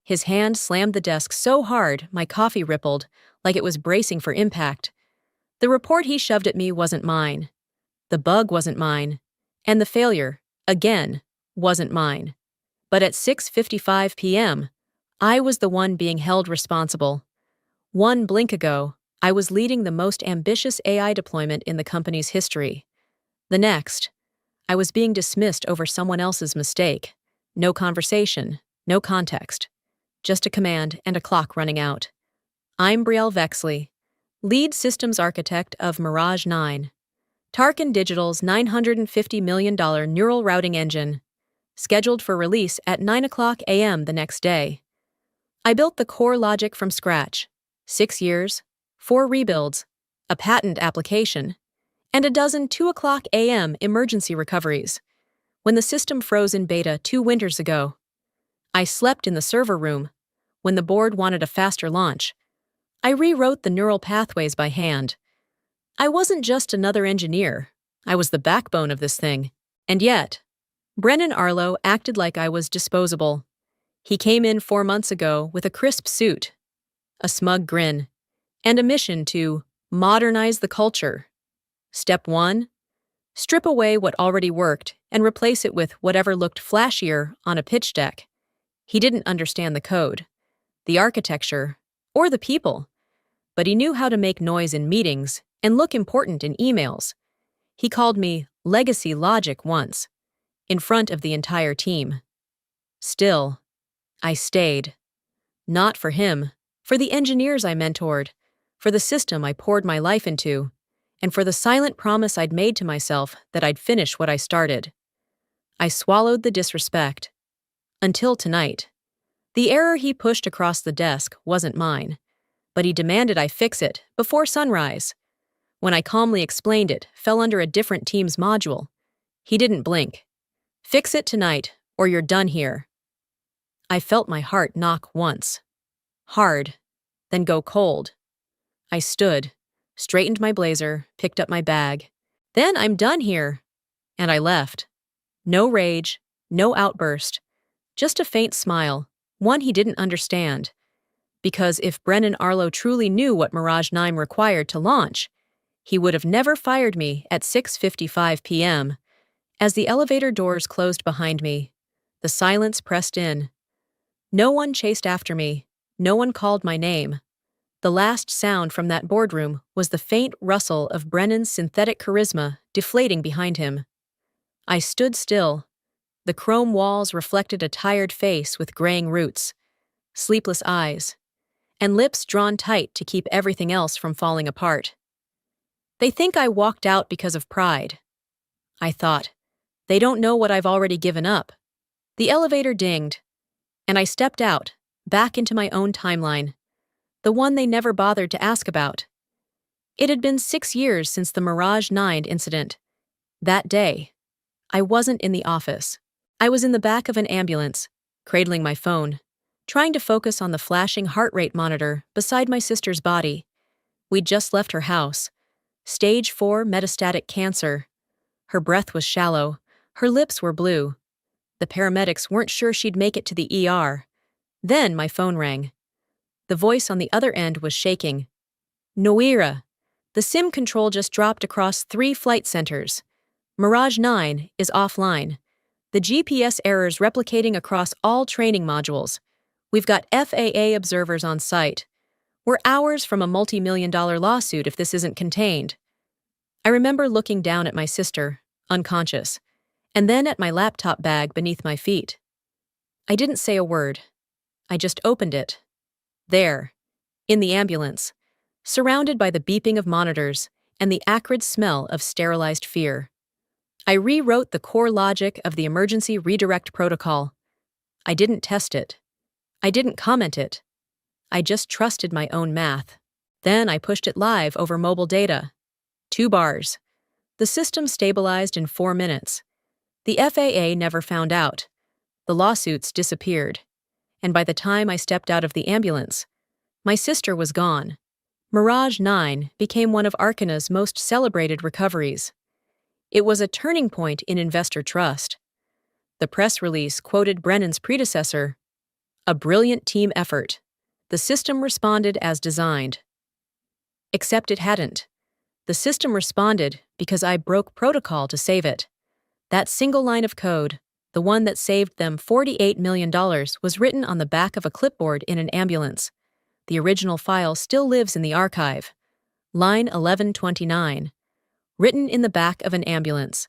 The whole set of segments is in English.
His hand slammed the desk so hard my coffee rippled, like it was bracing for impact. The report he shoved at me wasn't mine. The bug wasn't mine. And the failure, again, wasn't mine. But at 6:55 p.m., I was the one being held responsible. One blink ago, I was leading the most ambitious AI deployment in the company's history. The next, I was being dismissed over someone else's mistake. No conversation, no context. Just a command and a clock running out. I'm Brielle Vexley, lead systems architect of Mirage 9, Tarkin Digital's $950 million neural routing engine, scheduled for release at 9 a.m. the next day. I built the core logic from scratch. 6 years, 4 rebuilds, a patent application, and a dozen 2 a.m. emergency recoveries. When the system froze in beta 2 winters ago, I slept in the server room. When the board wanted a faster launch, I rewrote the neural pathways by hand. I wasn't just another engineer. I was the backbone of this thing. And yet, Brennan Arlo acted like I was disposable. He came in 4 months ago with a crisp suit, a smug grin, and a mission to modernize the culture. Step 1, strip away what already worked and replace it with whatever looked flashier on a pitch deck. He didn't understand the code, the architecture, or the people, but he knew how to make noise in meetings and look important in emails. He called me legacy logic once, in front of the entire team. Still, I stayed. Not for him, for the engineers I mentored, for the system I poured my life into, and for the silent promise I'd made to myself that I'd finish what I started. I swallowed the disrespect. Until tonight. The error he pushed across the desk wasn't mine, but he demanded I fix it before sunrise. When I calmly explained it fell under a different team's module, he didn't blink. Fix it tonight, or you're done here. I felt my heart knock once. Hard, then go cold. I stood, straightened my blazer, picked up my bag. Then I'm done here. And I left. No rage, no outburst. Just a faint smile, one he didn't understand. Because if Brennan Arlo truly knew what Mirage 9 required to launch, he would have never fired me at 6:55 p.m. As the elevator doors closed behind me, the silence pressed in. No one chased after me. No one called my name. The last sound from that boardroom was the faint rustle of Brennan's synthetic charisma deflating behind him. I stood still. The chrome walls reflected a tired face with graying roots, sleepless eyes, and lips drawn tight to keep everything else from falling apart. They think I walked out because of pride. I thought, they don't know what I've already given up. The elevator dinged, and I stepped out, back into my own timeline, the one they never bothered to ask about. It had been 6 years since the Mirage 9 incident. That day, I wasn't in the office. I was in the back of an ambulance, cradling my phone, trying to focus on the flashing heart rate monitor beside my sister's body. We'd just left her house. Stage 4 metastatic cancer. Her breath was shallow. Her lips were blue. The paramedics weren't sure she'd make it to the ER. Then my phone rang. The voice on the other end was shaking. Noira, the SIM control just dropped across 3 flight centers. Mirage 9 is offline. The GPS error's replicating across all training modules. We've got FAA observers on site. We're hours from a multi-million-dollar lawsuit if this isn't contained. I remember looking down at my sister, unconscious, and then at my laptop bag beneath my feet. I didn't say a word. I just opened it. There, in the ambulance, surrounded by the beeping of monitors and the acrid smell of sterilized fear. I rewrote the core logic of the emergency redirect protocol. I didn't test it. I didn't comment it. I just trusted my own math. Then I pushed it live over mobile data. 2 bars. The system stabilized in 4 minutes. The FAA never found out. The lawsuits disappeared. And by the time I stepped out of the ambulance, my sister was gone. Mirage 9 became one of Arcana's most celebrated recoveries. It was a turning point in investor trust. The press release quoted Brennan's predecessor, A brilliant team effort. The system responded as designed. Except it hadn't. The system responded because I broke protocol to save it. That single line of code, the one that saved them $48 million, was written on the back of a clipboard in an ambulance. The original file still lives in the archive. Line 1129. Written in the back of an ambulance.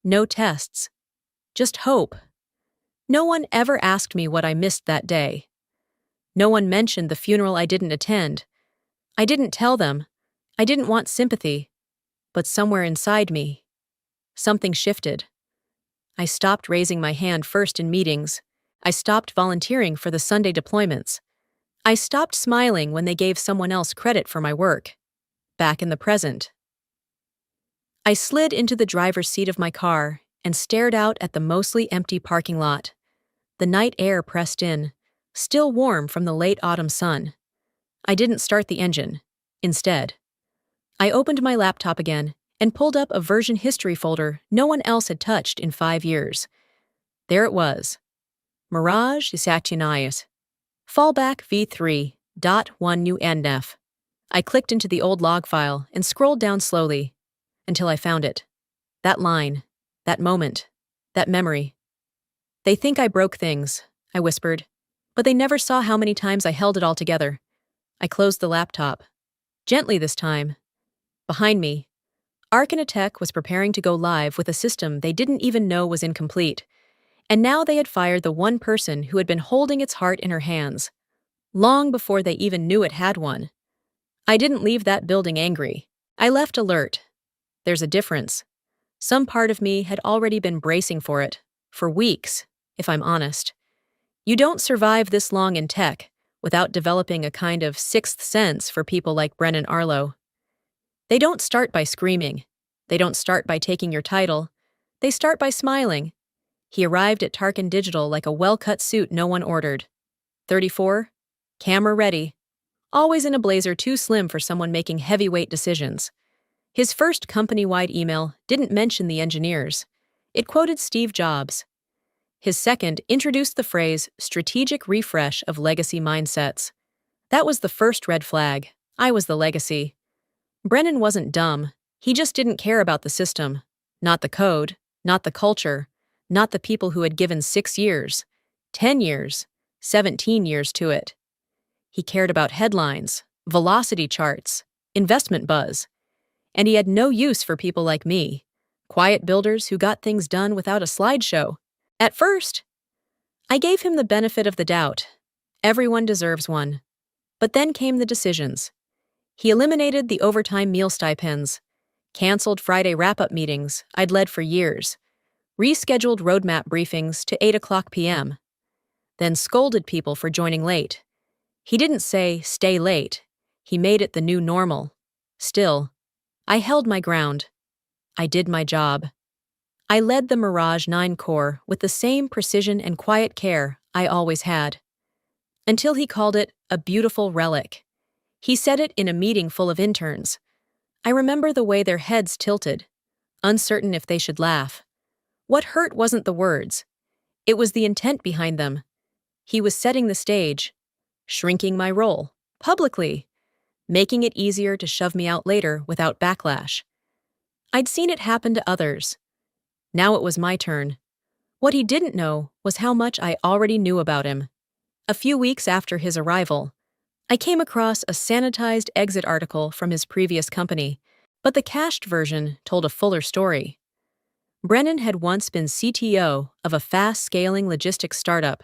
No tests. Just hope. No one ever asked me what I missed that day. No one mentioned the funeral I didn't attend. I didn't tell them. I didn't want sympathy. But somewhere inside me, something shifted. I stopped raising my hand first in meetings. I stopped volunteering for the Sunday deployments. I stopped smiling when they gave someone else credit for my work. Back in the present. I slid into the driver's seat of my car and stared out at the mostly empty parking lot. The night air pressed in, still warm from the late autumn sun. I didn't start the engine. Instead, I opened my laptop again and pulled up a version history folder no one else had touched in 5 years. There it was. Mirage Isatianayas. Fallback v3.1unf. I clicked into the old log file and scrolled down slowly until I found it. That line, that moment, that memory. They think I broke things, I whispered, but they never saw how many times I held it all together. I closed the laptop. Gently this time. Behind me, Arcanatech was preparing to go live with a system they didn't even know was incomplete, and now they had fired the one person who had been holding its heart in her hands, long before they even knew it had one. I didn't leave that building angry. I left alert. There's a difference. Some part of me had already been bracing for it, for weeks, if I'm honest. You don't survive this long in tech without developing a kind of sixth sense for people like Brennan Arlo. They don't start by screaming. They don't start by taking your title. They start by smiling. He arrived at Tarkin Digital like a well-cut suit no one ordered. 34, camera ready. Always in a blazer too slim for someone making heavyweight decisions. His first company-wide email didn't mention the engineers. It quoted Steve Jobs. His second introduced the phrase strategic refresh of legacy mindsets. That was the first red flag. I was the legacy. Brennan wasn't dumb. He just didn't care about the system. Not the code, not the culture, not the people who had given 6 years, 10 years, 17 years to it. He cared about headlines, velocity charts, investment buzz. And he had no use for people like me, quiet builders who got things done without a slideshow. At first, I gave him the benefit of the doubt. Everyone deserves one. But then came the decisions. He eliminated the overtime meal stipends, canceled Friday wrap-up meetings I'd led for years, rescheduled roadmap briefings to 8:00 p.m., then scolded people for joining late. He didn't say, stay late. He made it the new normal. Still, I held my ground. I did my job. I led the Mirage 9 core with the same precision and quiet care I always had. Until he called it a beautiful relic. He said it in a meeting full of interns. I remember the way their heads tilted, uncertain if they should laugh. What hurt wasn't the words. It was the intent behind them. He was setting the stage, shrinking my role, publicly, making it easier to shove me out later without backlash. I'd seen it happen to others. Now it was my turn. What he didn't know was how much I already knew about him. A few weeks after his arrival, I came across a sanitized exit article from his previous company, but the cached version told a fuller story. Brennan had once been CTO of a fast-scaling logistics startup.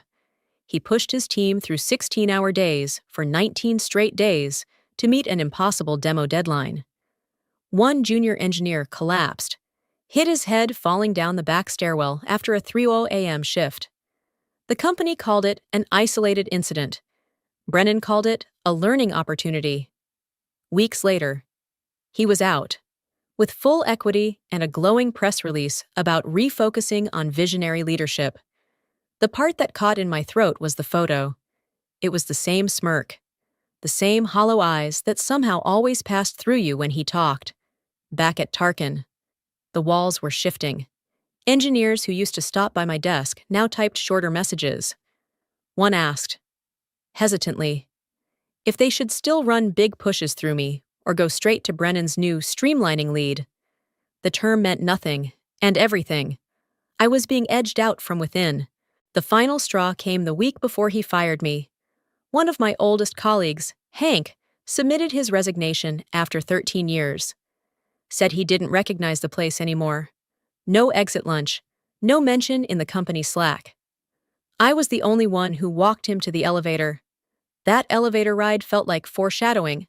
He pushed his team through 16-hour days for 19 straight days to meet an impossible demo deadline. One junior engineer collapsed, hit his head falling down the back stairwell after a 3:00 a.m. shift. The company called it an isolated incident. Brennan called it a learning opportunity. Weeks later, he was out, with full equity and a glowing press release about refocusing on visionary leadership. The part that caught in my throat was the photo. It was the same smirk, the same hollow eyes that somehow always passed through you when he talked. Back at Tarkin, the walls were shifting. Engineers who used to stop by my desk now typed shorter messages. One asked, hesitantly, if they should still run big pushes through me or go straight to Brennan's new streamlining lead. The term meant nothing, and everything. I was being edged out from within. The final straw came the week before he fired me. One of my oldest colleagues, Hank, submitted his resignation after 13 years. Said he didn't recognize the place anymore. No exit lunch, no mention in the company Slack. I was the only one who walked him to the elevator. That elevator ride felt like foreshadowing,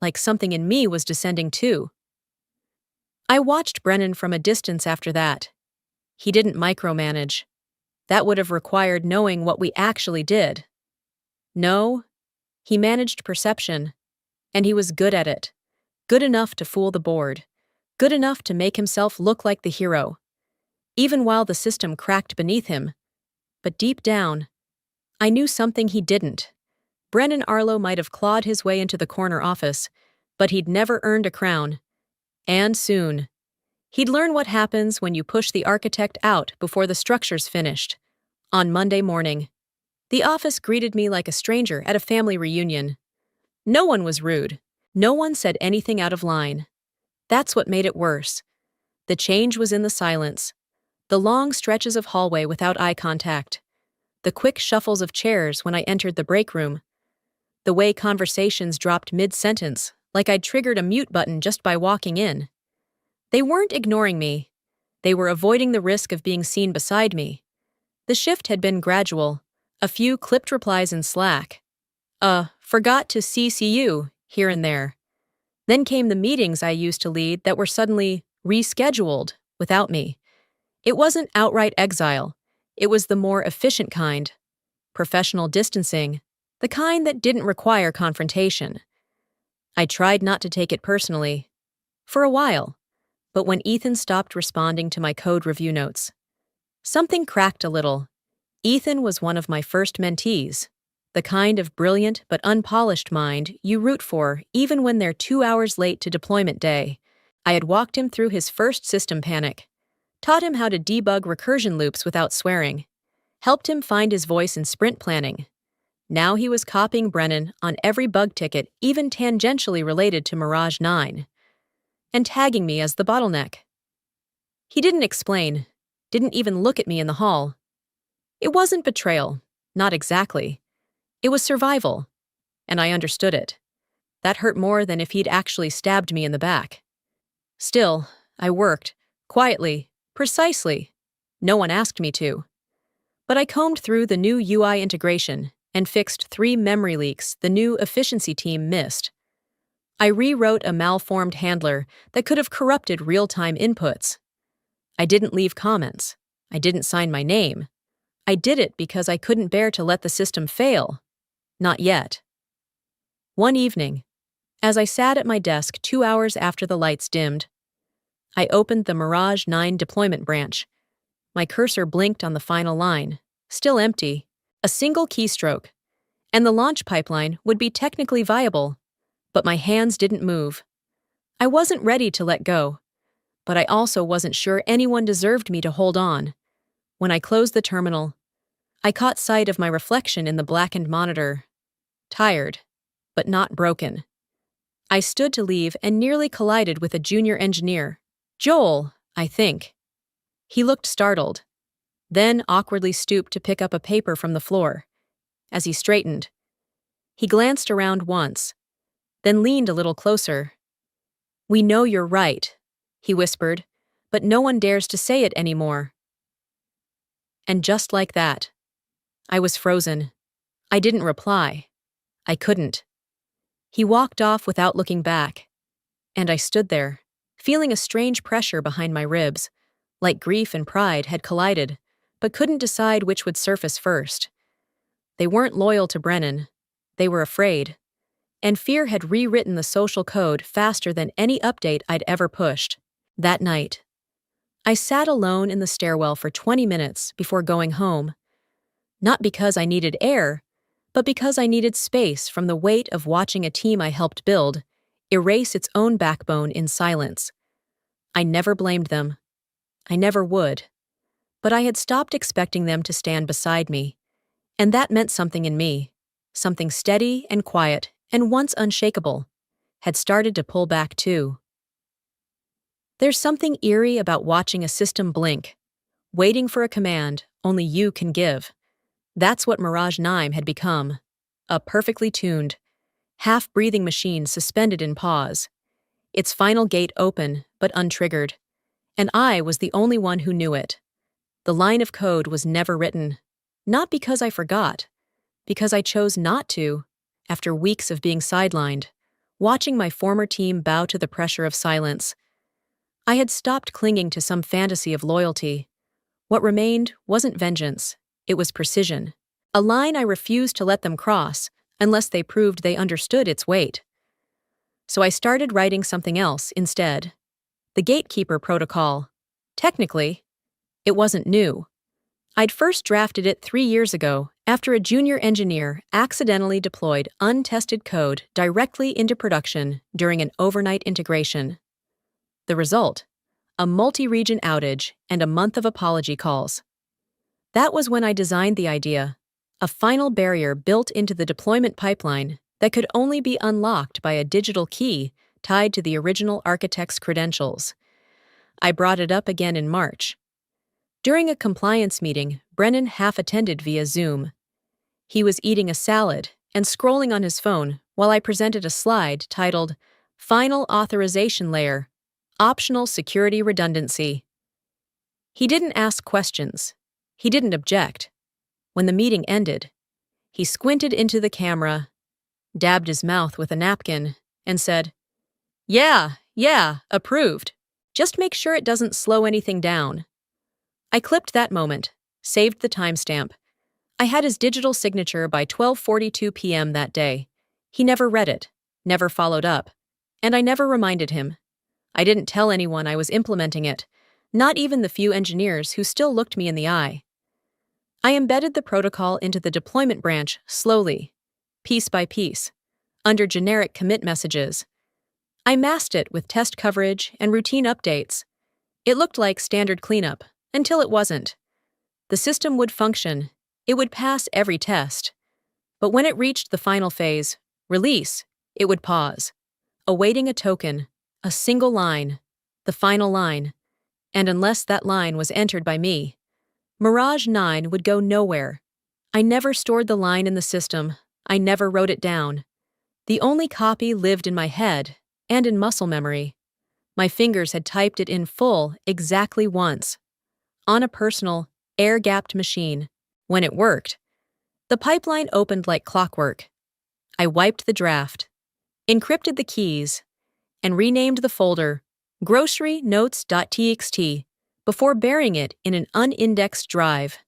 like something in me was descending too. I watched Brennan from a distance after that. He didn't micromanage. That would have required knowing what we actually did. No, he managed perception, and he was good at it. Good enough to fool the board. Good enough to make himself look like the hero. Even while the system cracked beneath him. But deep down, I knew something he didn't. Brennan Arlo might have clawed his way into the corner office, but he'd never earned a crown. And soon. He'd learn what happens when you push the architect out before the structure's finished. On Monday morning, the office greeted me like a stranger at a family reunion. No one was rude. No one said anything out of line. That's what made it worse. The change was in the silence. The long stretches of hallway without eye contact. The quick shuffles of chairs when I entered the break room. The way conversations dropped mid-sentence, like I'd triggered a mute button just by walking in. They weren't ignoring me. They were avoiding the risk of being seen beside me. The shift had been gradual. A few clipped replies in Slack. Forgot to CC you, here and there. Then came the meetings I used to lead that were suddenly rescheduled without me. It wasn't outright exile. It was the more efficient kind. Professional distancing. The kind that didn't require confrontation. I tried not to take it personally. For a while. But when Ethan stopped responding to my code review notes, something cracked a little. Ethan was one of my first mentees. The kind of brilliant but unpolished mind you root for even when they're 2 hours late to deployment day. I had walked him through his first system panic. Taught him how to debug recursion loops without swearing. Helped him find his voice in sprint planning. Now he was copying Brennan on every bug ticket even tangentially related to Mirage 9. And tagging me as the bottleneck. He didn't explain, didn't even look at me in the hall. It wasn't betrayal, not exactly. It was survival, and I understood it. That hurt more than if he'd actually stabbed me in the back. Still, I worked, quietly, precisely. No one asked me to. But I combed through the new UI integration and fixed 3 memory leaks the new efficiency team missed. I rewrote a malformed handler that could have corrupted real-time inputs. I didn't leave comments. I didn't sign my name. I did it because I couldn't bear to let the system fail. Not yet. One evening, as I sat at my desk 2 hours after the lights dimmed, I opened the Mirage 9 deployment branch. My cursor blinked on the final line, still empty, a single keystroke, and the launch pipeline would be technically viable. But my hands didn't move. I wasn't ready to let go, but I also wasn't sure anyone deserved me to hold on. When I closed the terminal, I caught sight of my reflection in the blackened monitor. Tired, but not broken. I stood to leave and nearly collided with a junior engineer. Joel, I think. He looked startled, then awkwardly stooped to pick up a paper from the floor. As he straightened, he glanced around once, then leaned a little closer. "We know you're right," he whispered, "but no one dares to say it anymore." And just like that, I was frozen. I didn't reply. I couldn't. He walked off without looking back, and I stood there, feeling a strange pressure behind my ribs, like grief and pride had collided, but couldn't decide which would surface first. They weren't loyal to Brennan. They were afraid. And fear had rewritten the social code faster than any update I'd ever pushed. That night, I sat alone in the stairwell for 20 minutes before going home. Not because I needed air, but because I needed space from the weight of watching a team I helped build erase its own backbone in silence. I never blamed them. I never would. But I had stopped expecting them to stand beside me. And that meant something in me. Something steady and quiet, and once unshakable, had started to pull back too. There's something eerie about watching a system blink, waiting for a command only you can give. That's what Mirage 9 had become. A perfectly tuned, half-breathing machine suspended in pause. Its final gate open, but untriggered. And I was the only one who knew it. The line of code was never written. Not because I forgot, because I chose not to, after weeks of being sidelined, watching my former team bow to the pressure of silence. I had stopped clinging to some fantasy of loyalty. What remained wasn't vengeance, it was precision. A line I refused to let them cross unless they proved they understood its weight. So I started writing something else instead. The Gatekeeper protocol. Technically, it wasn't new. I'd first drafted it 3 years ago after a junior engineer accidentally deployed untested code directly into production during an overnight integration. The result? A multi-region outage and a month of apology calls. That was when I designed the idea, a final barrier built into the deployment pipeline that could only be unlocked by a digital key tied to the original architect's credentials. I brought it up again in March. During a compliance meeting, Brennan half attended via Zoom. He was eating a salad and scrolling on his phone while I presented a slide titled Final Authorization Layer, Optional Security Redundancy. He didn't ask questions. He didn't object. When the meeting ended, he squinted into the camera, dabbed his mouth with a napkin, and said, Yeah, approved. Just make sure it doesn't slow anything down." I clipped that moment, saved the timestamp. I had his digital signature by 12:42 p.m. that day. He never read it, never followed up, and I never reminded him. I didn't tell anyone I was implementing it, not even the few engineers who still looked me in the eye. I embedded the protocol into the deployment branch slowly, piece by piece, under generic commit messages. I masked it with test coverage and routine updates. It looked like standard cleanup, until it wasn't. The system would function. It would pass every test. But when it reached the final phase, release, it would pause, awaiting a token, a single line, the final line. And unless that line was entered by me, Mirage 9 would go nowhere. I never stored the line in the system. I never wrote it down. The only copy lived in my head and in muscle memory. My fingers had typed it in full exactly once, on a personal, air-gapped machine. When it worked, the pipeline opened like clockwork. I wiped the draft, encrypted the keys, and renamed the folder grocerynotes.txt before burying it in an unindexed drive.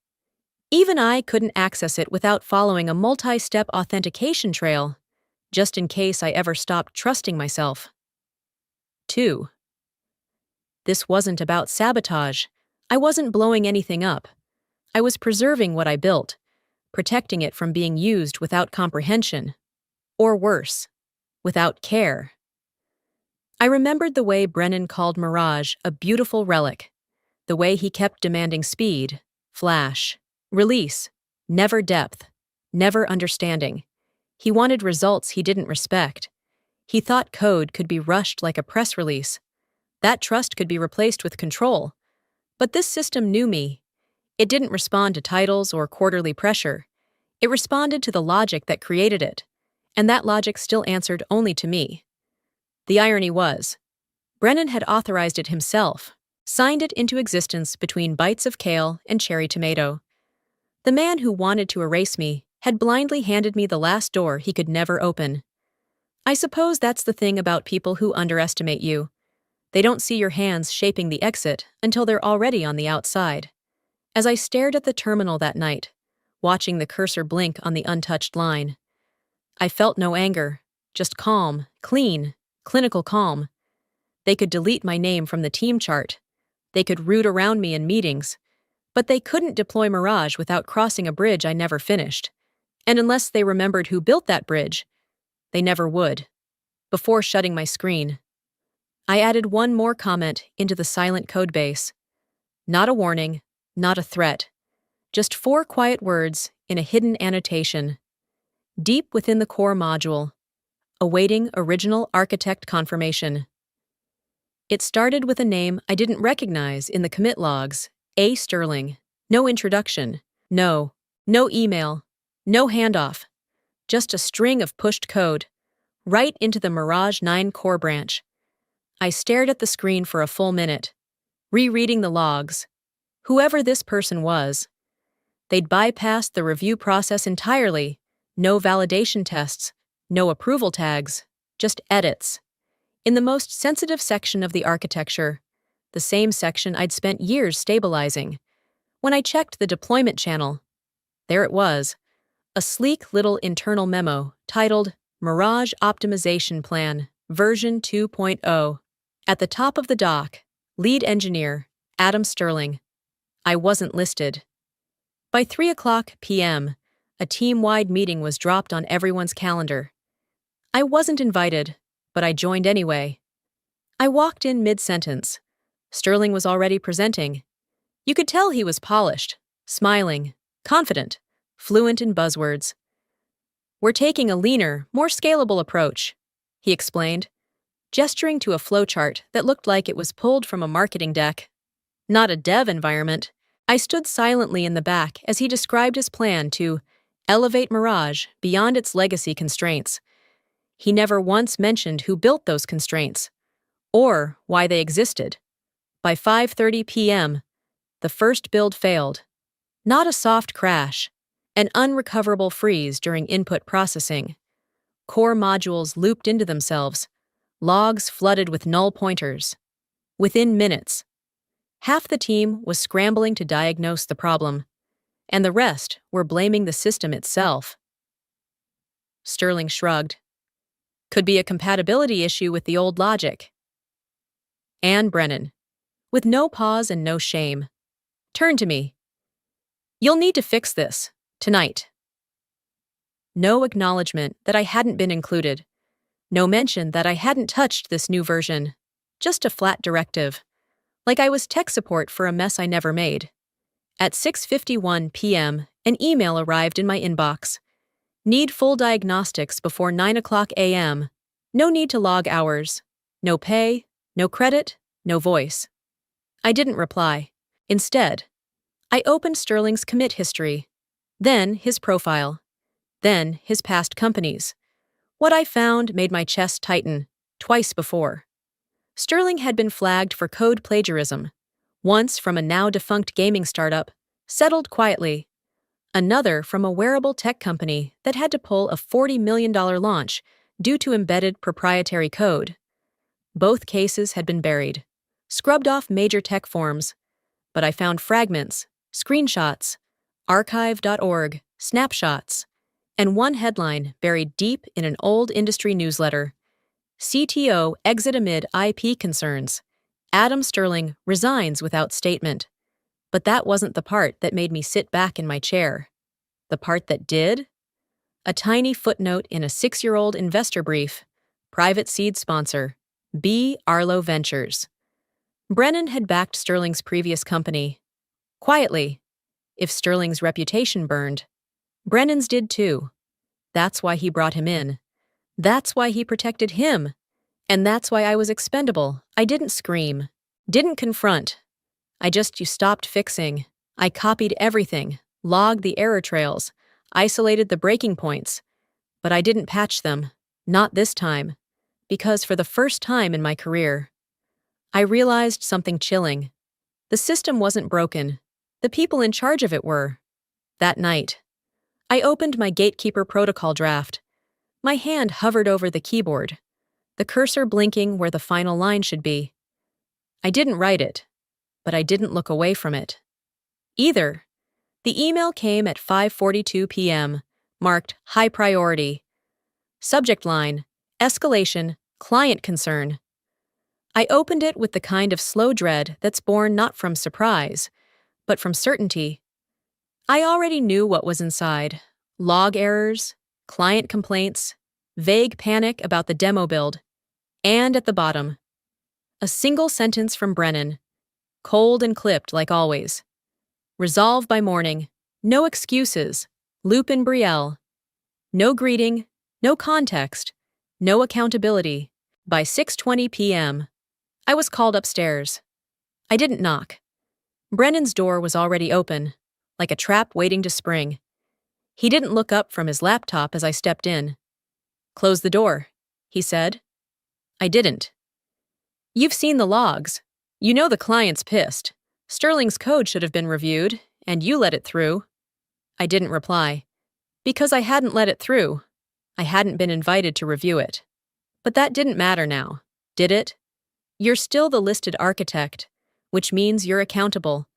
Even I couldn't access it without following a multi-step authentication trail, just in case I ever stopped trusting myself. 2. This wasn't about sabotage. I wasn't blowing anything up. I was preserving what I built, protecting it from being used without comprehension. Or worse, without care. I remembered the way Brennan called Mirage a beautiful relic, the way he kept demanding speed, flash, release, never depth, never understanding. He wanted results he didn't respect. He thought code could be rushed like a press release. That trust could be replaced with control. But this system knew me. It didn't respond to titles or quarterly pressure. It responded to the logic that created it, and that logic still answered only to me. The irony was, Brennan had authorized it himself, signed it into existence between bites of kale and cherry tomato. The man who wanted to erase me had blindly handed me the last door he could never open. I suppose that's the thing about people who underestimate you. They don't see your hands shaping the exit until they're already on the outside. As I stared at the terminal that night, watching the cursor blink on the untouched line, I felt no anger, just calm, clean, clinical calm. They could delete my name from the team chart. They could root around me in meetings, but they couldn't deploy Mirage without crossing a bridge I never finished. And unless they remembered who built that bridge, they never would. Before shutting my screen, I added one more comment into the silent codebase. Not a warning, not a threat. Just 4 quiet words in a hidden annotation, deep within the core module, awaiting original architect confirmation. It started with a name I didn't recognize in the commit logs, A. Sterling. No introduction, no email, no handoff, just a string of pushed code, right into the Mirage 9 core branch. I stared at the screen for a full minute, rereading the logs. Whoever this person was, they'd bypassed the review process entirely. No validation tests, no approval tags, just edits. In the most sensitive section of the architecture, the same section I'd spent years stabilizing. When I checked the deployment channel, there it was, a sleek little internal memo titled Mirage Optimization Plan, version 2.0. At the top of the doc, lead engineer, Adam Sterling. I wasn't listed. By 3 p.m., a team-wide meeting was dropped on everyone's calendar. I wasn't invited, but I joined anyway. I walked in mid-sentence. Sterling was already presenting. You could tell he was polished, smiling, confident, fluent in buzzwords. "We're taking a leaner, more scalable approach," he explained, gesturing to a flowchart that looked like it was pulled from a marketing deck. Not a dev environment. I stood silently in the back as he described his plan to elevate Mirage beyond its legacy constraints. He never once mentioned who built those constraints, or why they existed. By 5:30 p.m., the first build failed. Not a soft crash, an unrecoverable freeze during input processing. Core modules looped into themselves, logs flooded with null pointers. Within minutes, half the team was scrambling to diagnose the problem, and the rest were blaming the system itself. Sterling shrugged. Could be a compatibility issue with the old logic. And Brennan, with no pause and no shame, turned to me. You'll need to fix this, tonight. No acknowledgement that I hadn't been included. No mention that I hadn't touched this new version. Just a flat directive. Like I was tech support for a mess I never made. At 6:51 p.m., an email arrived in my inbox. Need full diagnostics before 9 a.m. No need to log hours. No pay, no credit, no voice. I didn't reply. Instead, I opened Sterling's commit history, then his profile, then his past companies. What I found made my chest tighten, twice before. Sterling had been flagged for code plagiarism, once from a now-defunct gaming startup, settled quietly. Another from a wearable tech company that had to pull a $40 million launch due to embedded proprietary code. Both cases had been buried, scrubbed off major tech forms, but I found fragments, screenshots, archive.org, snapshots, and one headline buried deep in an old industry newsletter. CTO exit amid IP concerns. Adam Sterling resigns without statement. But that wasn't the part that made me sit back in my chair. The part that did? A tiny footnote in a 6-year-old investor brief. Private seed sponsor. B. Arlo Ventures. Brennan had backed Sterling's previous company. Quietly. If Sterling's reputation burned, Brennan's did too. That's why he brought him in. That's why he protected him. And that's why I was expendable. I didn't scream. Didn't confront. You stopped fixing. I copied everything, logged the error trails, isolated the breaking points. But I didn't patch them. Not this time. Because for the first time in my career, I realized something chilling. The system wasn't broken. The people in charge of it were. That night, I opened my gatekeeper protocol draft. My hand hovered over the keyboard, the cursor blinking where the final line should be. I didn't write it, but I didn't look away from it. Either. The email came at 5:42 p.m., marked high priority. Subject line, escalation, client concern. I opened it with the kind of slow dread that's born not from surprise, but from certainty. I already knew what was inside. Log errors, client complaints, vague panic about the demo build, and at the bottom, a single sentence from Brennan, cold and clipped like always. Resolve by morning, No excuses. Lupin Brielle. No greeting, no context, no accountability. By 6:20 p.m., I was called upstairs. I didn't knock. Brennan's door was already open, like a trap waiting to spring. He didn't look up from his laptop as I stepped in. "Close the door," he said. I didn't. "You've seen the logs. You know the client's pissed. Sterling's code should have been reviewed, and you let it through." I didn't reply. Because I hadn't let it through. I hadn't been invited to review it. But that didn't matter now, did it? You're still the listed architect, which means you're accountable.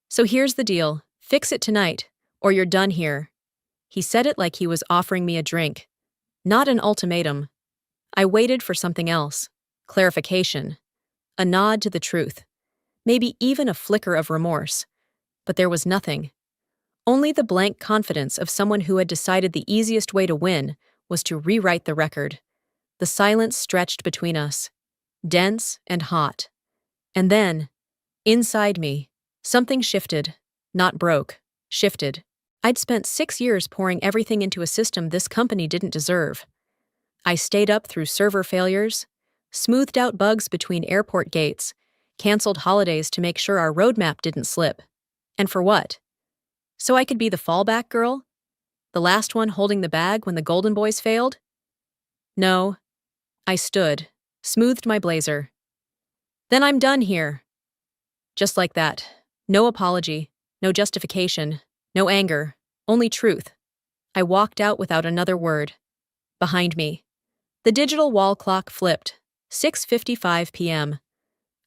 So here's the deal. Fix it tonight, or you're done here. He said it like he was offering me a drink, not an ultimatum. I waited for something else. Clarification. A nod to the truth. Maybe even a flicker of remorse. But there was nothing. Only the blank confidence of someone who had decided the easiest way to win was to rewrite the record. The silence stretched between us, dense and hot. And then, inside me, something shifted, not broke, shifted. I'd spent 6 years pouring everything into a system this company didn't deserve. I stayed up through server failures, smoothed out bugs between airport gates, canceled holidays to make sure our roadmap didn't slip. And for what? So I could be the fallback girl? The last one holding the bag when the Golden Boys failed? No. I stood, smoothed my blazer. Then I'm done here. Just like that. No apology, no justification, no anger, only truth. I walked out without another word. Behind me, the digital wall clock flipped, 6:55 p.m.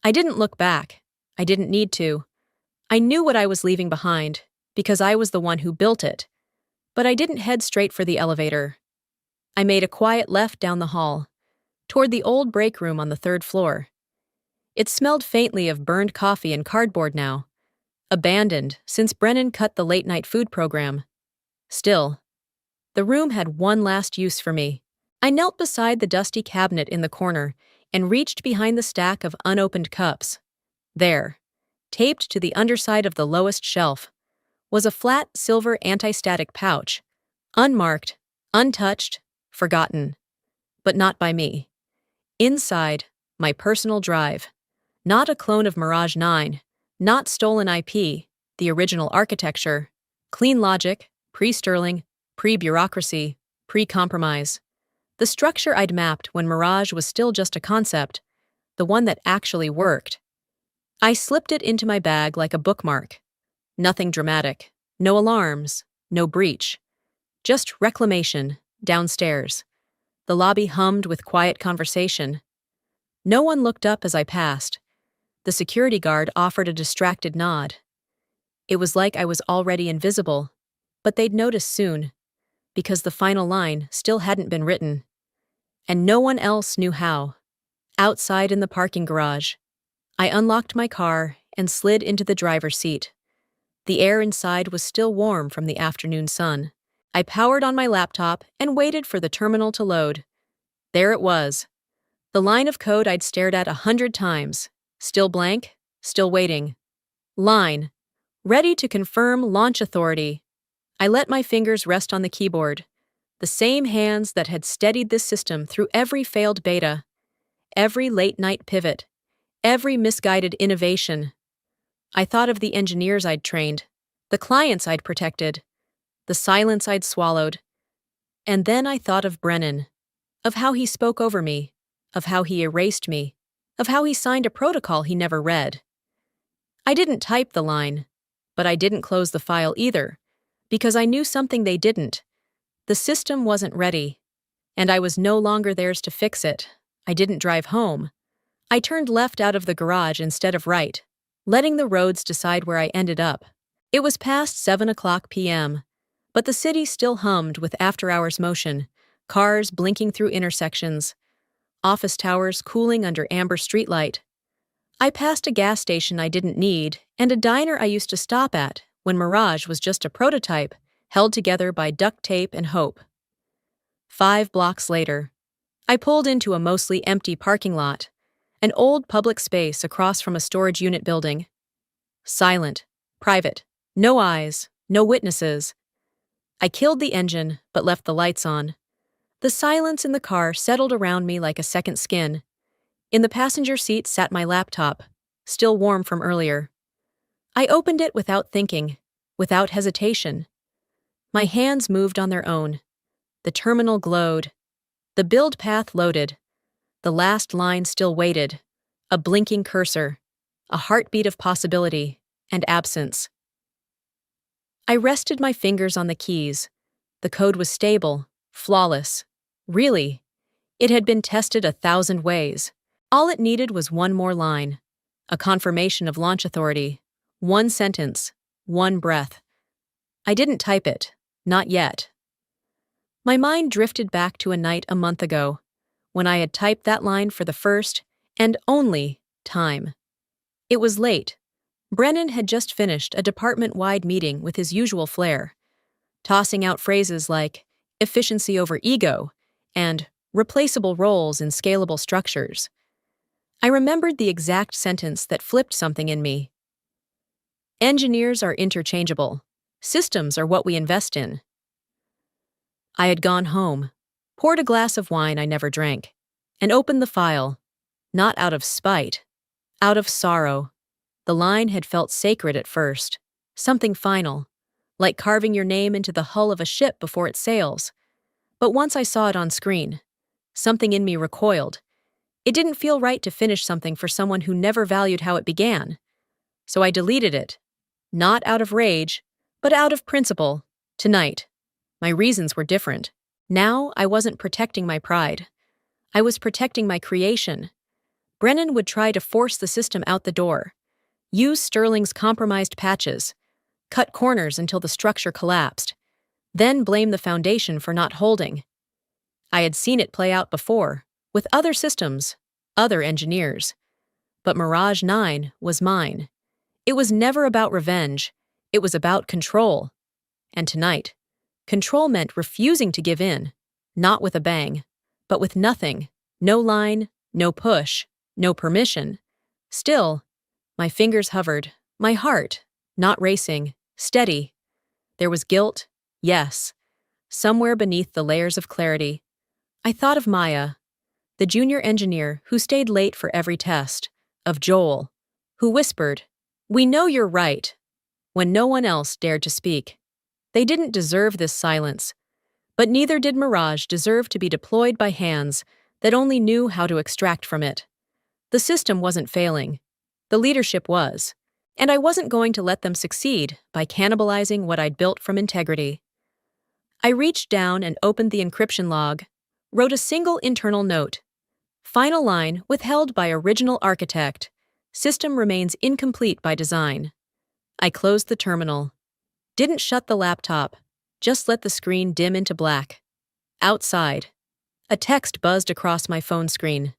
I didn't look back. I didn't need to. I knew what I was leaving behind, because I was the one who built it. But I didn't head straight for the elevator. I made a quiet left down the hall, toward the old break room on the 3rd floor. It smelled faintly of burned coffee and cardboard now, abandoned since Brennan cut the late-night food program. Still, the room had one last use for me. I knelt beside the dusty cabinet in the corner and reached behind the stack of unopened cups. There, taped to the underside of the lowest shelf, was a flat silver anti-static pouch, unmarked, untouched, forgotten. But not by me. Inside, my personal drive. Not a clone of Mirage 9, not stolen IP, the original architecture. Clean logic, pre-Sterling, pre-bureaucracy, pre-compromise. The structure I'd mapped when Mirage was still just a concept, the one that actually worked. I slipped it into my bag like a bookmark. Nothing dramatic, no alarms, no breach. Just reclamation, downstairs. The lobby hummed with quiet conversation. No one looked up as I passed. The security guard offered a distracted nod. It was like I was already invisible, but they'd notice soon, because the final line still hadn't been written. And no one else knew how. Outside in the parking garage, I unlocked my car and slid into the driver's seat. The air inside was still warm from the afternoon sun. I powered on my laptop and waited for the terminal to load. There it was. The line of code I'd stared at 100 times. Still blank, still waiting. Line. Ready to confirm launch authority. I let my fingers rest on the keyboard. The same hands that had steadied this system through every failed beta. Every late-night pivot. Every misguided innovation. I thought of the engineers I'd trained, the clients I'd protected, the silence I'd swallowed. And then I thought of Brennan, of how he spoke over me, of how he erased me, of how he signed a protocol he never read. I didn't type the line, but I didn't close the file either, because I knew something they didn't. The system wasn't ready, and I was no longer theirs to fix it. I didn't drive home. I turned left out of the garage instead of right, letting the roads decide where I ended up. It was past 7:00 p.m., but the city still hummed with after-hours motion, cars blinking through intersections, office towers cooling under amber streetlight. I passed a gas station I didn't need and a diner I used to stop at when Mirage was just a prototype held together by duct tape and hope. 5 blocks later, I pulled into a mostly empty parking lot, an old public space across from a storage unit building. Silent, private, no eyes, no witnesses. I killed the engine, but left the lights on. The silence in the car settled around me like a second skin. In the passenger seat sat my laptop, still warm from earlier. I opened it without thinking, without hesitation. My hands moved on their own. The terminal glowed. The build path loaded. The last line still waited. A blinking cursor. A heartbeat of possibility and absence. I rested my fingers on the keys. The code was stable, flawless. Really, it had been tested 1,000 ways. All it needed was one more line. A confirmation of launch authority. One sentence. One breath. I didn't type it. Not yet. My mind drifted back to a night a month ago, when I had typed that line for the first and only time. It was late. Brennan had just finished a department-wide meeting with his usual flair, tossing out phrases like efficiency over ego and replaceable roles in scalable structures. I remembered the exact sentence that flipped something in me. Engineers are interchangeable. Systems are what we invest in. I had gone home, poured a glass of wine I never drank, and opened the file, not out of spite, out of sorrow. The line had felt sacred at first, something final, like carving your name into the hull of a ship before it sails. But once I saw it on screen, something in me recoiled. It didn't feel right to finish something for someone who never valued how it began. So I deleted it, not out of rage, but out of principle, tonight. My reasons were different. Now I wasn't protecting my pride. I was protecting my creation. Brennan would try to force the system out the door, use Sterling's compromised patches, cut corners until the structure collapsed, then blame the foundation for not holding. I had seen it play out before, with other systems, other engineers. But Mirage 9 was mine. It was never about revenge. It was about control. And tonight, control meant refusing to give in, not with a bang, but with nothing. No line, no push, no permission. Still, my fingers hovered, my heart, not racing, steady. There was guilt, yes, somewhere beneath the layers of clarity. I thought of Maya, the junior engineer who stayed late for every test, of Joel, who whispered, "We know you're right," when no one else dared to speak. They didn't deserve this silence, but neither did Mirage deserve to be deployed by hands that only knew how to extract from it. The system wasn't failing. The leadership was, and I wasn't going to let them succeed by cannibalizing what I'd built from integrity. I reached down and opened the encryption log, wrote a single internal note. Final line withheld by original architect. System remains incomplete by design. I closed the terminal. Didn't shut the laptop, just let the screen dim into black. Outside, a text buzzed across my phone screen.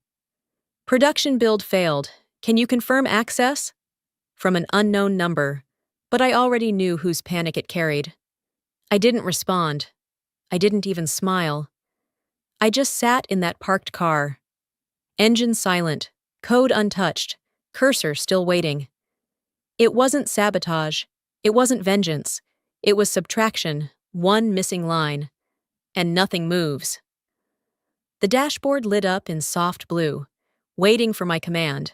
Production build failed. Can you confirm access? From an unknown number, but I already knew whose panic it carried. I didn't respond. I didn't even smile. I just sat in that parked car. Engine silent, code untouched, cursor still waiting. It wasn't sabotage. It wasn't vengeance. It was subtraction, one missing line. And nothing moves. The dashboard lit up in soft blue, waiting for my command.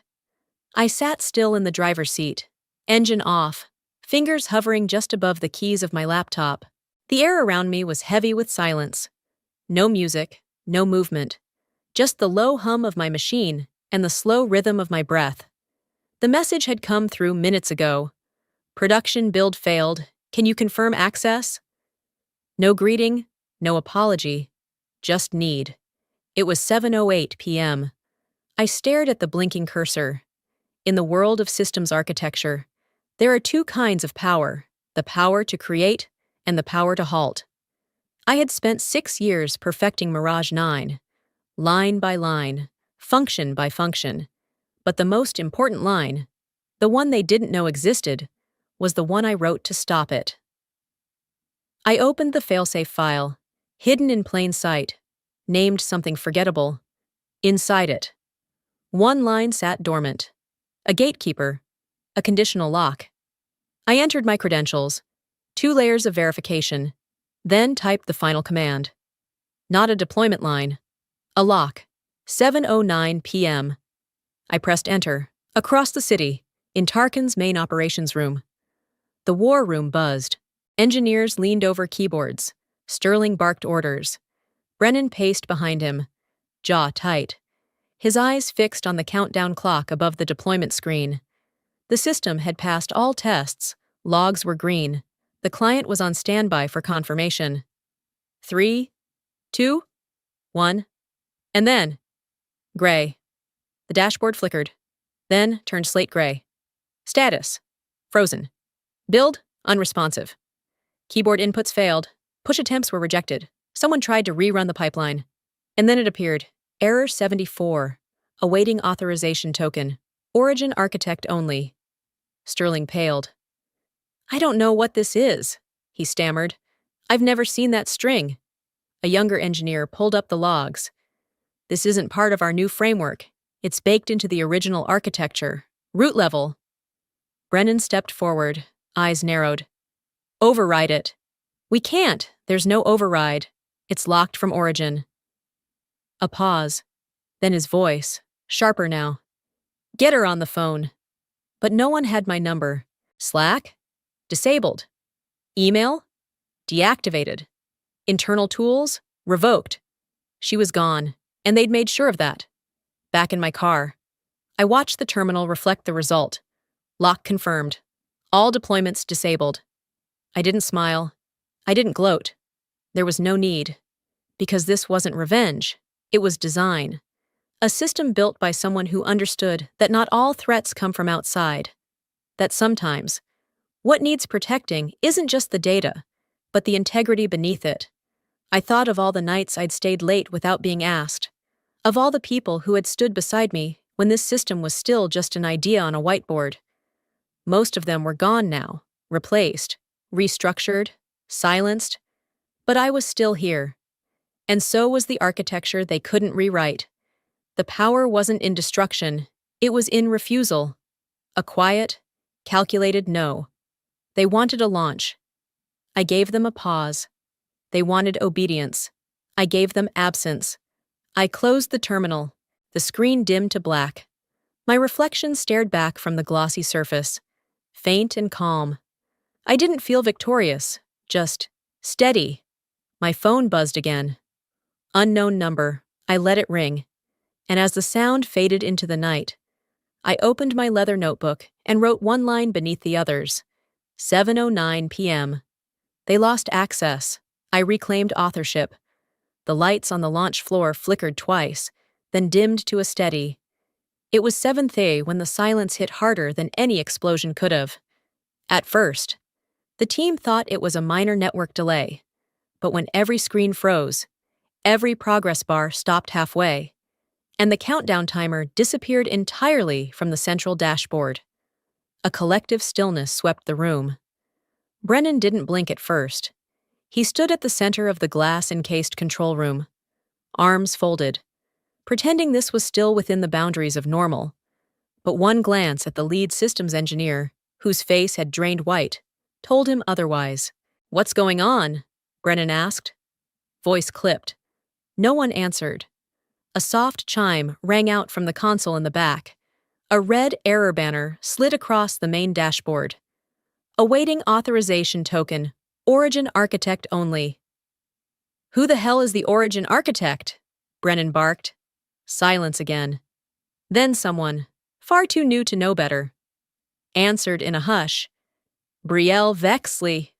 I sat still in the driver's seat, engine off, fingers hovering just above the keys of my laptop. The air around me was heavy with silence. No music, no movement, just the low hum of my machine and the slow rhythm of my breath. The message had come through minutes ago. Production build failed. Can you confirm access? No greeting, no apology, just need. It was 7:08 p.m. I stared at the blinking cursor. In the world of systems architecture, there are two kinds of power, the power to create and the power to halt. I had spent 6 years perfecting Mirage 9, line by line, function by function. But the most important line, the one they didn't know existed, was the one I wrote to stop it. I opened the failsafe file, hidden in plain sight, named something forgettable. Inside it, one line sat dormant. A gatekeeper, a conditional lock. I entered my credentials, 2 layers of verification, then typed the final command. Not a deployment line. A lock. 7:09 p.m. I pressed enter. Across the city, in Tarkin's main operations room. The war room buzzed. Engineers leaned over keyboards. Sterling barked orders. Brennan paced behind him, jaw tight. His eyes fixed on the countdown clock above the deployment screen. The system had passed all tests. Logs were green. The client was on standby for confirmation. 3, 2, 1, and then gray. The dashboard flickered, then turned slate gray. Status: frozen. Build: unresponsive. Keyboard inputs failed. Push attempts were rejected. Someone tried to rerun the pipeline. And then it appeared. Error 74. Awaiting authorization token. Origin architect only. Sterling paled. I don't know what this is, he stammered. I've never seen that string. A younger engineer pulled up the logs. This isn't part of our new framework. It's baked into the original architecture. Root level. Brennan stepped forward, eyes narrowed. Override it. We can't. There's no override. It's locked from origin. A pause. Then his voice, sharper now. Get her on the phone. But no one had my number. Slack? Disabled. Email? Deactivated. Internal tools? Revoked. She was gone, and they'd made sure of that. Back in my car. I watched the terminal reflect the result. Lock confirmed. All deployments disabled. I didn't smile. I didn't gloat. There was no need. Because this wasn't revenge. It was design. A system built by someone who understood that not all threats come from outside. That sometimes, what needs protecting isn't just the data, but the integrity beneath it. I thought of all the nights I'd stayed late without being asked. Of all the people who had stood beside me when this system was still just an idea on a whiteboard. Most of them were gone now, replaced, restructured, silenced. But I was still here. And so was the architecture they couldn't rewrite. The power wasn't in destruction, it was in refusal. A quiet, calculated no. They wanted a launch. I gave them a pause. They wanted obedience. I gave them absence. I closed the terminal. The screen dimmed to black. My reflection stared back from the glossy surface, faint and calm. I didn't feel victorious, just steady. My phone buzzed again. Unknown number. I let it ring. And as the sound faded into the night, I opened my leather notebook and wrote one line beneath the others. 7:09 p.m. They lost access. I reclaimed authorship. The lights on the launch floor flickered twice, then dimmed to a steady. It was 7:30 when the silence hit harder than any explosion could have. At first, the team thought it was a minor network delay. But when every screen froze, every progress bar stopped halfway, and the countdown timer disappeared entirely from the central dashboard. A collective stillness swept the room. Brennan didn't blink at first. He stood at the center of the glass-encased control room, arms folded, pretending this was still within the boundaries of normal. But one glance at the lead systems engineer, whose face had drained white, told him otherwise. What's going on? Brennan asked. Voice clipped. No one answered. A soft chime rang out from the console in the back. A red error banner slid across the main dashboard. Awaiting authorization token. Origin architect only. Who the hell is the origin architect? Brennan barked. Silence again. Then someone, far too new to know better, answered in a hush. Brielle Vexley.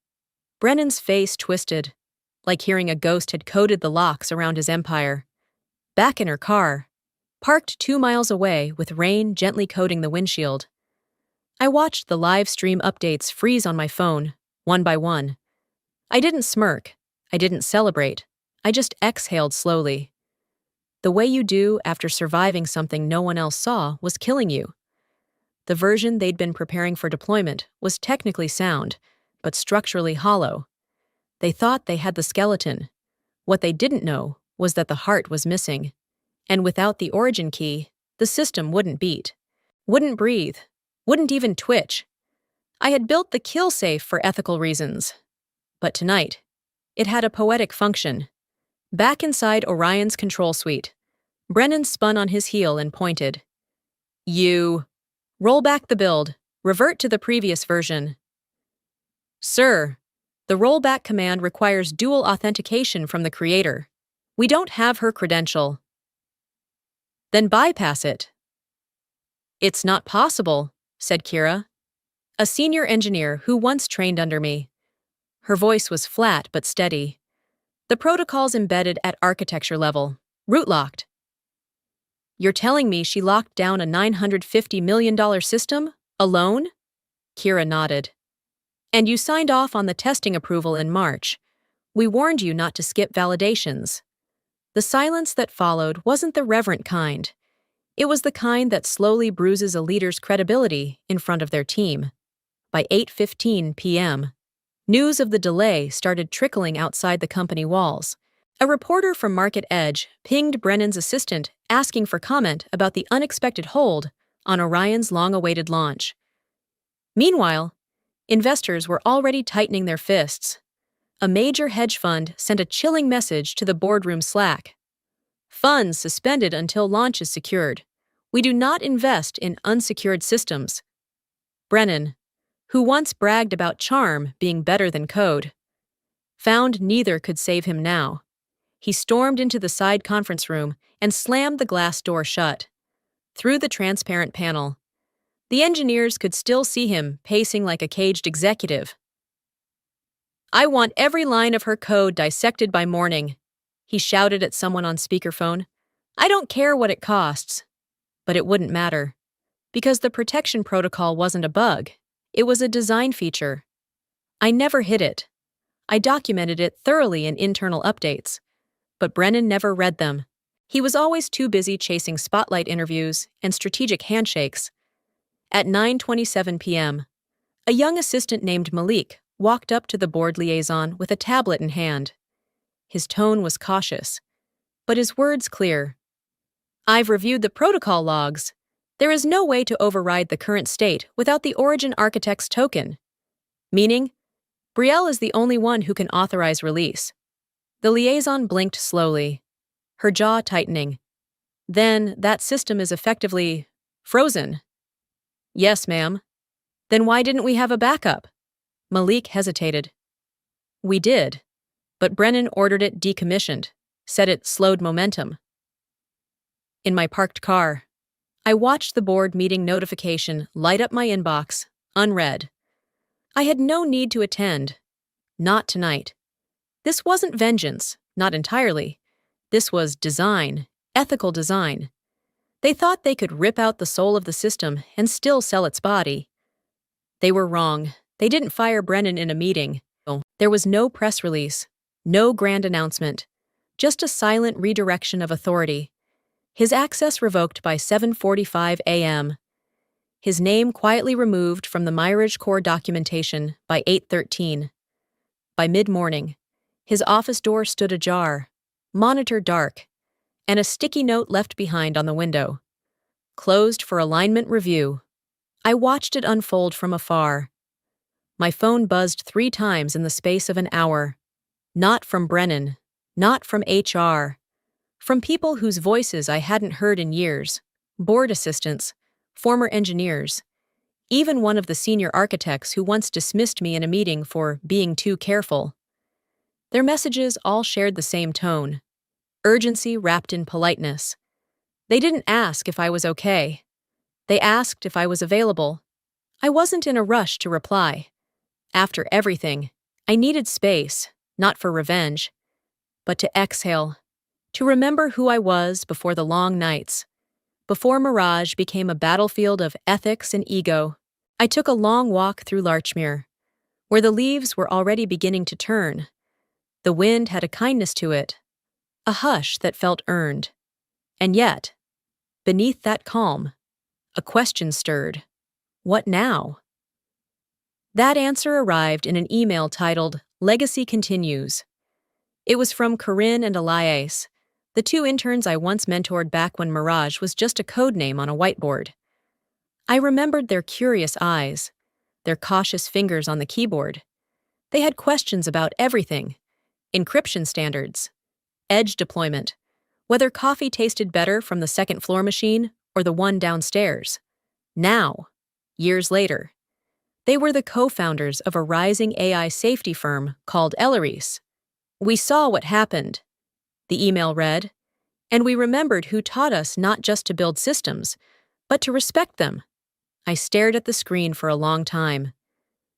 Brennan's face twisted, like hearing a ghost had coded the locks around his empire. Back in her car, parked 2 miles away with rain gently coating the windshield. I watched the live stream updates freeze on my phone, one by one. I didn't smirk. I didn't celebrate. I just exhaled slowly. The way you do after surviving something no one else saw was killing you. The version they'd been preparing for deployment was technically sound, but structurally hollow. They thought they had the skeleton. What they didn't know was that the heart was missing. And without the origin key, the system wouldn't beat, wouldn't breathe, wouldn't even twitch. I had built the kill safe for ethical reasons, But tonight, it had a poetic function. Back inside Orion's control suite, Brennan spun on his heel and pointed. You. Roll back the build. Revert to the previous version. Sir, the rollback command requires dual authentication from the creator. We don't have her credential. Then bypass it. It's not possible, said Kira, a senior engineer who once trained under me. Her voice was flat but steady. The protocol's embedded at architecture level, root-locked. You're telling me she locked down a $950 million system? Alone? Kira nodded. And you signed off on the testing approval in March. We warned you not to skip validations. The silence that followed wasn't the reverent kind. It was the kind that slowly bruises a leader's credibility in front of their team. By 8:15 p.m., news of the delay started trickling outside the company walls. A reporter from Market Edge pinged Brennan's assistant asking for comment about the unexpected hold on Orion's long-awaited launch. Meanwhile, investors were already tightening their fists. A major hedge fund sent a chilling message to the boardroom Slack. Funds suspended until launch is secured. We do not invest in unsecured systems. Brennan, who once bragged about charm being better than code, found neither could save him now. He stormed into the side conference room and slammed the glass door shut. Through the transparent panel, the engineers could still see him pacing like a caged executive. I want every line of her code dissected by morning, he shouted at someone on speakerphone. I don't care what it costs. But it wouldn't matter, because the protection protocol wasn't a bug. It was a design feature. I never hid it. I documented it thoroughly in internal updates. But Brennan never read them. He was always too busy chasing spotlight interviews and strategic handshakes. At 9:27 p.m., a young assistant named Malik walked up to the board liaison with a tablet in hand. His tone was cautious, but his words clear. I've reviewed the protocol logs. There is no way to override the current state without the origin architect's token. Meaning, Brielle is the only one who can authorize release. The liaison blinked slowly, her jaw tightening. Then that system is effectively frozen. Yes, ma'am. Then why didn't we have a backup? Malik hesitated. We did, but Brennan ordered it decommissioned, said it slowed momentum. In my parked car, I watched the board meeting notification light up my inbox, unread. I had no need to attend. Not tonight. This wasn't vengeance, not entirely. This was design, ethical design. They thought they could rip out the soul of the system and still sell its body. They were wrong. They didn't fire Brennan in a meeting. There was no press release, no grand announcement, just a silent redirection of authority. His access revoked by 7:45 a.m. His name quietly removed from the Myridge Core documentation by 8:13. By mid-morning, his office door stood ajar, monitor dark, and a sticky note left behind on the window. Closed for alignment review. I watched it unfold from afar. My phone buzzed 3 times in the space of an hour. Not from Brennan, not from HR. From people whose voices I hadn't heard in years, board assistants, former engineers, even one of the senior architects who once dismissed me in a meeting for being too careful. Their messages all shared the same tone, urgency wrapped in politeness. They didn't ask if I was okay. They asked if I was available. I wasn't in a rush to reply. After everything, I needed space, not for revenge, but to exhale. To remember who I was before the long nights, before Mirage became a battlefield of ethics and ego. I took a long walk through Larchmere, where the leaves were already beginning to turn. The wind had a kindness to it, a hush that felt earned. And yet, beneath that calm, a question stirred. What now? That answer arrived in an email titled, Legacy Continues. It was from Corinne and Elias, the 2 interns I once mentored back when Mirage was just a code name on a whiteboard. I remembered their curious eyes, their cautious fingers on the keyboard. They had questions about everything: encryption standards, edge deployment, whether coffee tasted better from the second floor machine or the one downstairs. Now, years later, they were the co-founders of a rising AI safety firm called Elleries. We saw what happened, the email read, and we remembered who taught us not just to build systems, but to respect them. I stared at the screen for a long time.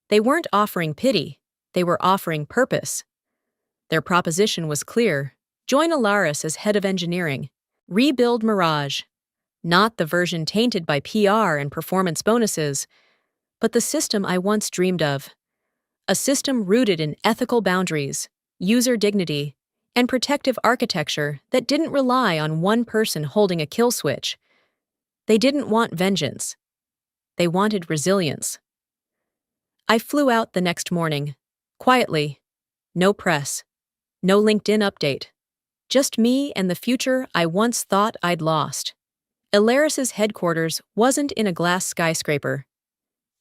They weren't offering pity, they were offering purpose. Their proposition was clear: join Alaris as head of engineering. Rebuild Mirage. Not the version tainted by PR and performance bonuses, but the system I once dreamed of. A system rooted in ethical boundaries, user dignity, and protective architecture that didn't rely on one person holding a kill switch. They didn't want vengeance. They wanted resilience. I flew out the next morning, quietly. No press. No LinkedIn update. Just me and the future I once thought I'd lost. Alaris's headquarters wasn't in a glass skyscraper.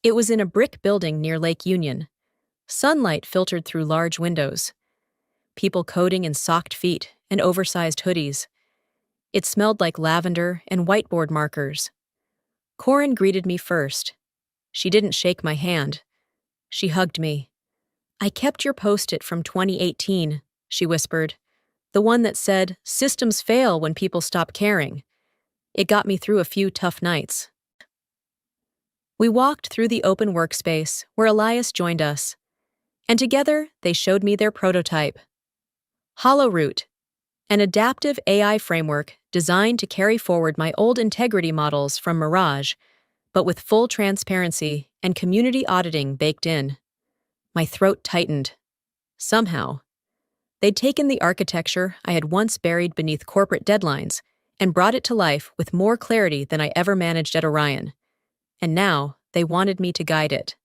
It was in a brick building near Lake Union. Sunlight filtered through large windows. People coding in socked feet and oversized hoodies. It smelled like lavender and whiteboard markers. Corinne greeted me first. She didn't shake my hand. She hugged me. "I kept your post-it from 2018, she whispered. The one that said, "Systems fail when people stop caring." It got me through a few tough nights. We walked through the open workspace where Elias joined us, and together they showed me their prototype. HoloRoot, an adaptive AI framework designed to carry forward my old integrity models from Mirage, but with full transparency and community auditing baked in. My throat tightened. Somehow, they'd taken the architecture I had once buried beneath corporate deadlines and brought it to life with more clarity than I ever managed at Orion. And now they wanted me to guide it.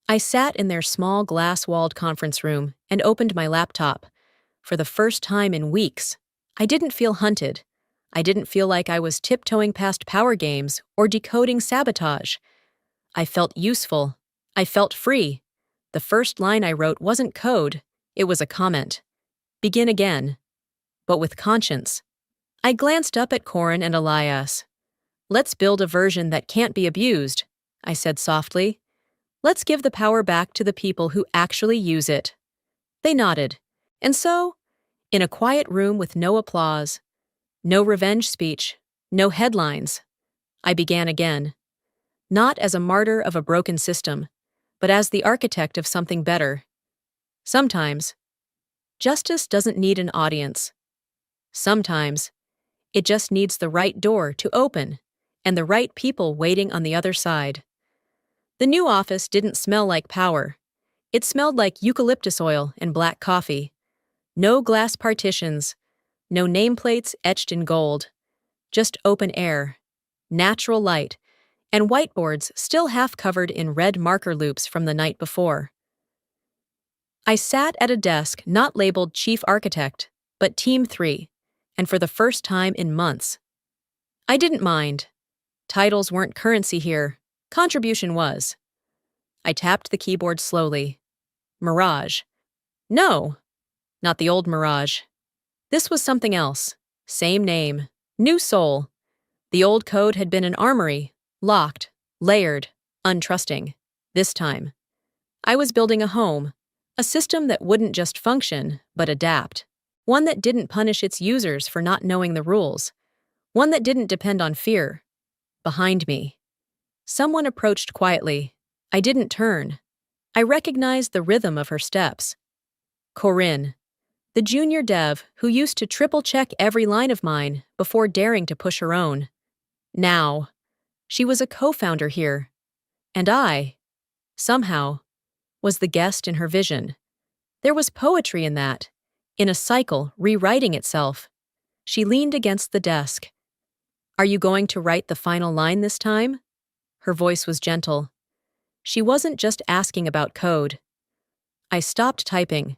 I sat in their small glass-walled conference room and opened my laptop. For the first time in weeks, I didn't feel hunted. I didn't feel like I was tiptoeing past power games or decoding sabotage. I felt useful. I felt free. The first line I wrote wasn't code, it was a comment. Begin again. But with conscience. I glanced up at Corinne and Elias. "Let's build a version that can't be abused," I said softly. "Let's give the power back to the people who actually use it." They nodded. And so, in a quiet room with no applause, no revenge speech, no headlines, I began again. Not as a martyr of a broken system, but as the architect of something better. Sometimes, justice doesn't need an audience. Sometimes, it just needs the right door to open and the right people waiting on the other side. The new office didn't smell like power. It smelled like eucalyptus oil and black coffee. No glass partitions, no nameplates etched in gold, just open air, natural light, and whiteboards still half covered in red marker loops from the night before. I sat at a desk not labeled Chief Architect, but Team 3, and for the first time in months. I didn't mind. Titles weren't currency here, contribution was. I tapped the keyboard slowly. Mirage. No, not the old Mirage. This was something else. Same name, new soul. The old code had been an armory, locked, layered, untrusting. This time, I was building a home, a system that wouldn't just function, but adapt. One that didn't punish its users for not knowing the rules. One that didn't depend on fear. Behind me, someone approached quietly. I didn't turn. I recognized the rhythm of her steps. Corinne, the junior dev who used to triple-check every line of mine before daring to push her own. Now, she was a co-founder here. And I, somehow, was the guest in her vision. There was poetry in that, in a cycle rewriting itself. She leaned against the desk. "Are you going to write the final line this time?" Her voice was gentle. She wasn't just asking about code. I stopped typing.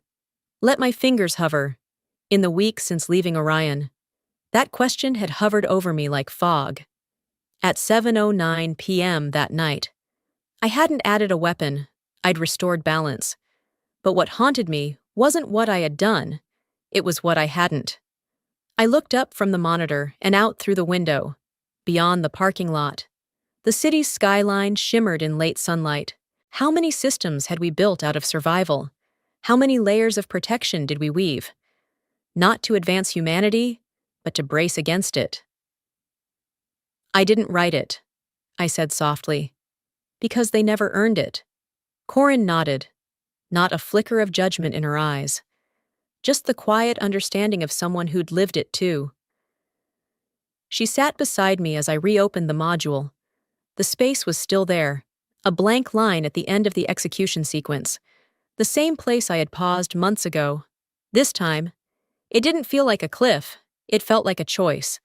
Let my fingers hover. In the weeks since leaving Orion, that question had hovered over me like fog. At 7:09 p.m. that night, I hadn't added a weapon. I'd restored balance. But what haunted me wasn't what I had done, it was what I hadn't. I looked up from the monitor and out through the window, beyond the parking lot. The city's skyline shimmered in late sunlight. How many systems had we built out of survival? How many layers of protection did we weave? Not to advance humanity, but to brace against it. I didn't write it, I said softly, because they never earned it. Corin nodded, not a flicker of judgment in her eyes, just the quiet understanding of someone who'd lived it too. She sat beside me as I reopened the module. The space was still there, a blank line at the end of the execution sequence, the same place I had paused months ago. This time, it didn't feel like a cliff, it felt like a choice.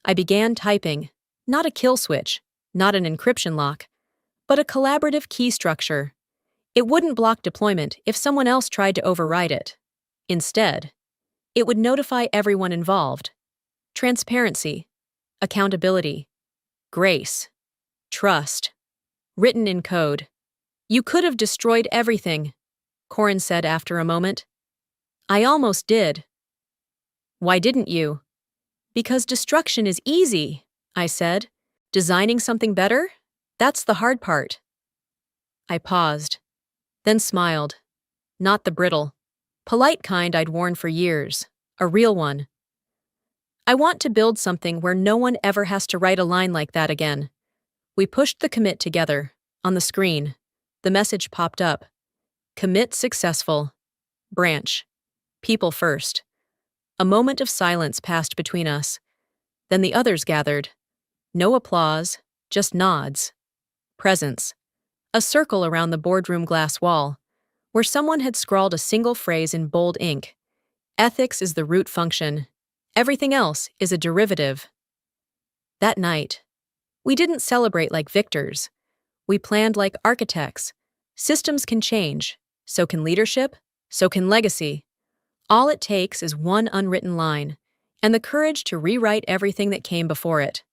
I began typing, not a kill switch, not an encryption lock, but a collaborative key structure. It wouldn't block deployment if someone else tried to override it. Instead, it would notify everyone involved. Transparency, accountability, grace, trust. Written in code. You could have destroyed everything, Corin said after a moment. I almost did. Why didn't you? Because destruction is easy, I said. Designing something better? That's the hard part. I paused, then smiled. Not the brittle, polite kind I'd worn for years, a real one. I want to build something where no one ever has to write a line like that again. We pushed the commit together. On the screen, the message popped up. Commit successful. Branch. People first. A moment of silence passed between us. Then the others gathered. No applause, just nods. Presence. A circle around the boardroom glass wall, where someone had scrawled a single phrase in bold ink. Ethics is the root function. Everything else is a derivative. That night, we didn't celebrate like victors. We planned like architects. Systems can change. So can leadership. So can legacy. All it takes is one unwritten line, and the courage to rewrite everything that came before it.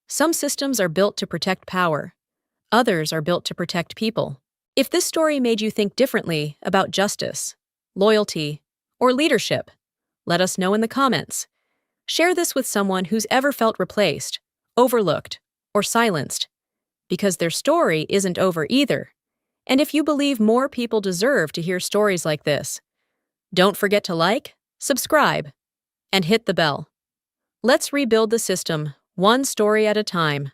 Some systems are built to protect power. Others are built to protect people. If this story made you think differently about justice, loyalty, or leadership, let us know in the comments. Share this with someone who's ever felt replaced, overlooked, or silenced, because their story isn't over either. And if you believe more people deserve to hear stories like this, don't forget to like, subscribe, and hit the bell. Let's rebuild the system, one story at a time.